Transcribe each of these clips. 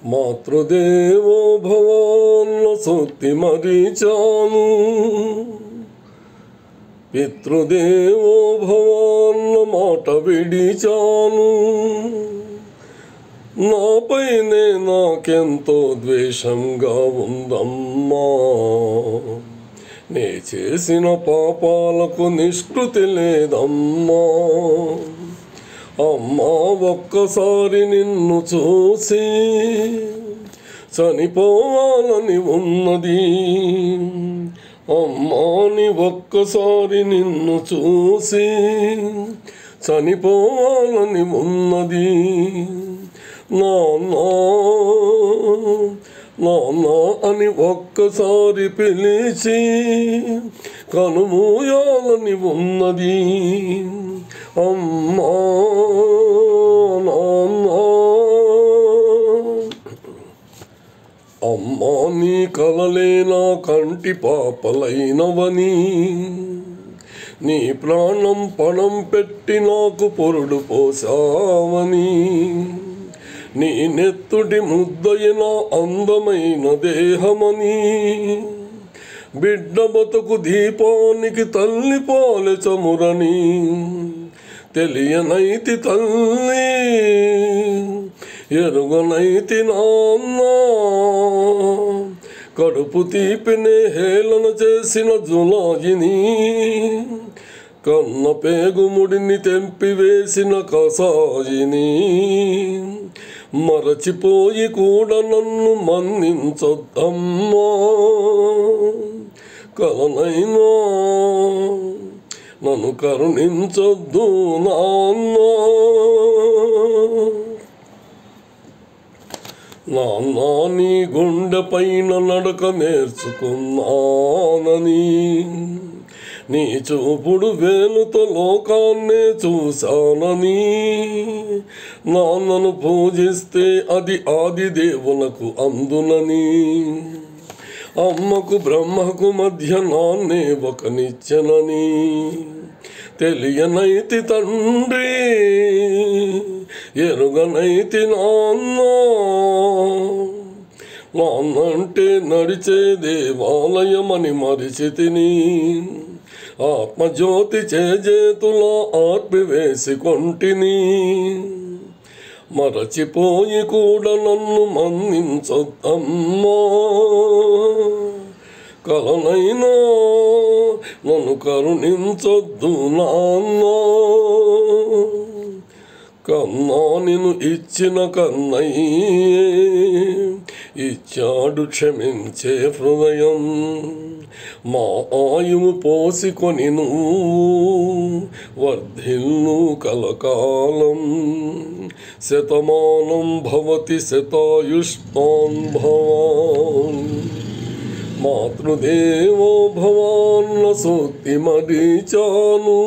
మాతృదేవో భవాన్న సూక్తి మరిచాను, పితృదేవో భవాన్న మాట విడిచాను. నాపైనే నాకెంతో ద్వేషంగా ఉందమ్మా, నే చేసిన పాపాలకు నిష్కృతి లేదమ్మా. అమ్మా ఒక్కసారి నిన్ను చూసి చనిపోవాలని ఉన్నది. అమ్మా నీ ఒక్కసారి నిన్ను చూసి చనిపోవాలని ఉన్నది. నాన్న నాన్న అని ఒక్కసారి పిలిచి కనుమూయాలని ఉన్నది. అమ్మా నాన్న అమ్మా నీ కలలే నా కంటి పాపలైనవని, నీ ప్రాణం పణం పెట్టి నాకు పొరుడు పోసావని, నీ నెత్తుడి ముద్దయిన అందమైన దేహమని, బిడ్డ బతుకు దీపానికి తల్లి పాలె చమురని తెలియనైతి తల్లి, ఎరుగనైతి నాన్న. కడుపు తీపినే హేళన చేసిన జులాయిని, కన్న పేగుముడిని తెంపివేసిన కసాయిని, మరచిపోయి కూడా నన్ను మన్నించొద్దమ్మా. కలనైనా నన్ను కరుణించొద్దు నాన్న. నాన్న నీ గుండె పైన నడక నేర్చుకున్నానని, నీ చూపుడు వేలుతో లోకాన్నే చూశానని, నాన్నను పూజిస్తే అది ఆది దేవులకు అందునని, అమ్మకు బ్రహ్మకు మధ్య నాన్నే ఒక నిచ్చెనని తెలియనైతి తండ్రి, ఎరుగనైతి నాన్న. నాన్నంటే నడిచే దేవాలయమని మరిచితిని, ఆత్మజ్యోతి చేతులా ఆర్పివేసి కొంటిని, మరచిపోయి కూడా నన్ను మన్నించొద్దమ్మా. కలనైనా నన్ను కరుణించొద్దు నాన్న. కన్నా నిన్ను ఇచ్చిన కన్నయ్యే ఇచ్చాడు క్షమించే హృదయం. మా ఆయువు పోసికొని నువ్వు వర్ధిల్లు కలకాలం. శతమానం భవతి శతాయుష్మాన్ భవాన్. మాతృదేవో భవాన్న సూక్తి మరిచాను,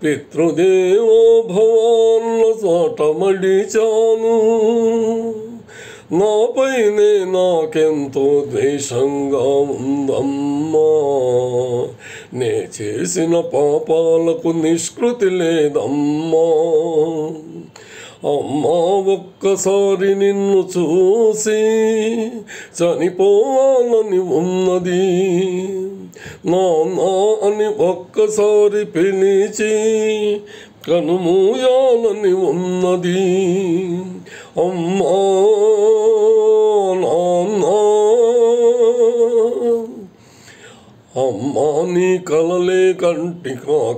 పితృదేవో భవాన్న సాట మడిచాను. నాపైనే నాకెంతో ద్వేషంగా ఉందమ్మా, నే చేసిన పాపాలకు నిష్కృతి లేదమ్మా. అమ్మా ఒక్కసారి నిన్ను చూసి చనిపోవాలని ఉన్నది. నాన్న అని ఒక్కసారి పిలిచి కనుమూయాలని ఉన్నది. అమ్మా నాన్న అమ్మా నీ కలలే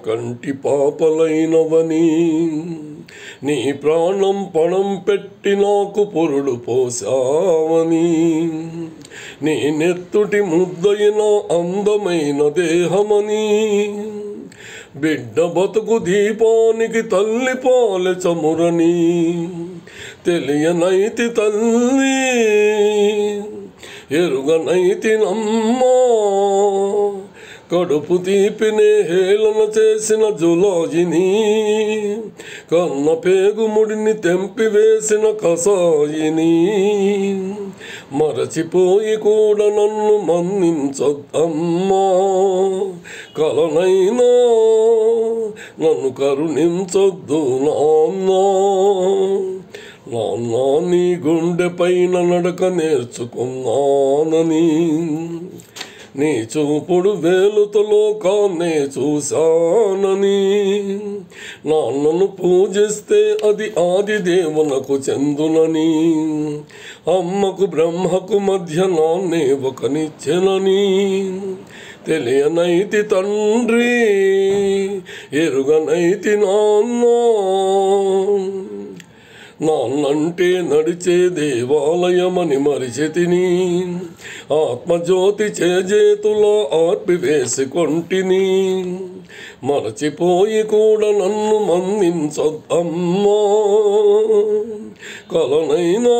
కంటి పాపలైనవని, నీ ప్రాణం పణం పెట్టి నాకు పొరుడు పోసావని, నీ నెత్తుటి ముద్దయిన అందమైన దేహమని, బిడ్డ బతుకు దీపానికి తల్లి పాలె చమురని తెలియనైతి తల్లి, ఎరుగనైతి నమ్మా. కడుపు తీపినే హేళన చేసిన జులాయిని, కన్న పేగుముడిని తెంపివేసిన కసాయిని, మరచిపోయి కూడా నన్ను మన్నించొద్దమ్మా. కలనైనా నన్ను కరుణించొద్దు నాన్న. నాన్న నీ గుండె పైన నడక నేర్చుకున్నానని, నీ చూపుడు వేలుతో లోకాన్నే చూశానని, నాన్నను పూజిస్తే అది ఆది దేవునకు చెందునని, అమ్మకు బ్రహ్మకు మధ్య నాన్నే ఒకనిచ్చెనని, తెలియనైతి తండ్రి ఎరుగనైతి నాన్న, నాన్నంటే నడిచే దేవాలయమని మరిచెతిని, ఆత్మజ్యోతి చేజేతులో ఆర్పివేసుకొంటిని, మరచిపోయి కూడా నన్ను మన్నించొద్దమ్మా, కలనైనా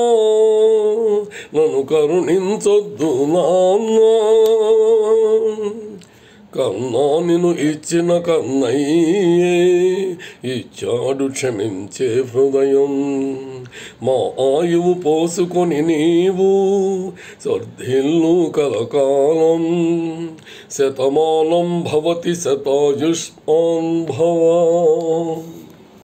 నన్ను కరుణించొద్దు నాన్న, కన్నా నిన్ను ఇచ్చిన కన్నయ్యే ఇచ్చాడు క్షమించే హృదయం, మా ఆయువు పోసుకొని నీవు సర్ధిల్లు కలకాలం, శతమానం భవతి శతాయుష్మాన్ భవ.